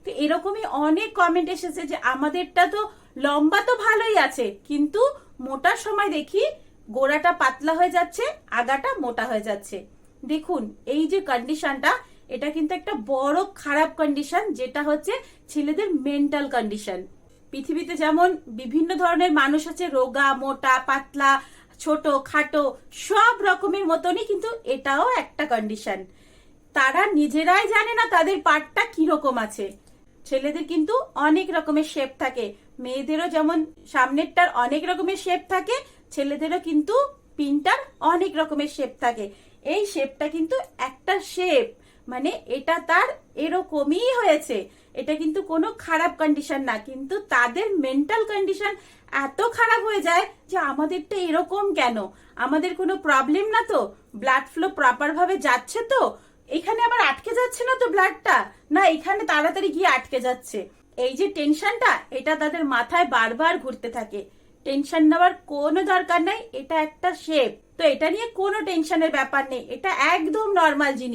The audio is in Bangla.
তো এরকমই অনেক কমেন্ট এসেছে যে আমাদেরটা তো লম্বা তো ভালোই আছে, কিন্তু মোটার সময় দেখি গোড়াটা পাতলা হয়ে যাচ্ছে, আগাটা মোটা হয়ে যাচ্ছে। দেখুন এই যে কন্ডিশনটা, এটা কিন্তু একটা বড় খারাপ কন্ডিশন, যেটা হচ্ছে ছেলেদের মেন্টাল কন্ডিশন। পৃথিবীতে যেমন বিভিন্ন ধরনের মানুষ আছে, রোগা, মোটা, পাতলা, ছোট, খাটো, সব রকমের মতনই কিন্তু এটাও একটা কন্ডিশন। তারা নিজেরাই জানে না তাদের পার্টটা কিরকম আছে। ছেলেদের কিন্তু অনেক রকমের শেপ থাকে, মেয়েদেরও যেমন সামনেরটার অনেক রকমের শেপ থাকে, ছেলেদেরও কিন্তু পিনটার অনেক রকমের শেপ থাকে। এই শেপটা কিন্তু একটা শেপ, মানে এটা তার এরকমই হয়েছে, এটা কিন্তু কোনো খারাপ কন্ডিশন না। কিন্তু তাদের মেন্টাল কন্ডিশন এত খারাপ হয়ে যায় যে আমাদেরটা এরকম কেন, আমাদের কোনো প্রবলেম না তো, ব্লাড ফ্লো প্রপার ভাবে যাচ্ছে তো, এখানে আবার আটকে যাচ্ছে না তো ব্লাডটা, না এখানে তাড়াতাড়ি গিয়ে আটকে যাচ্ছে। এই যে টেনশনটা, এটা তাদের মাথায় বারবার ঘুরতে থাকে। টেনশন নেওয়ার কোনো দরকার নাই, এটা একটা শেপ, তো এটা নিয়ে কোনো টেনশনের ব্যাপার নেই, এটা একদম নর্মাল জিনিস।